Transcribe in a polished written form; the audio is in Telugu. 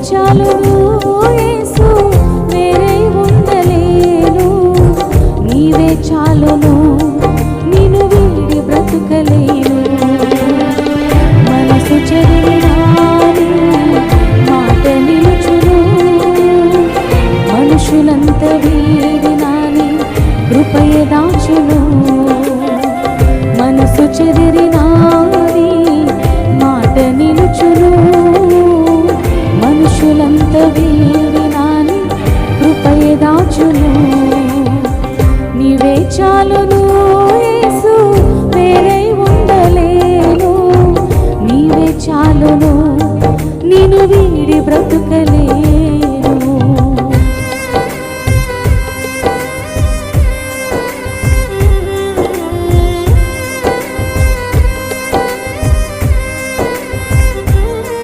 చాలును యేసు, వేరే ఉండలేను. నీవే చాలును, నిన్ను వీడి బ్రతుకలేను. మనసు చెదిరినాని మాట నిలుచును, మనుషులంత వీడినాని కృపయే దాచును. మనసు చెదిరినాని మాట నిలుచును, మనుషులంత వీడినాని కృపయే దాచును. నీవే చాలును యేసు, వేరే ఉండలేను. నీవే చాలును, నిన్ను వీడి బ్రతుకలే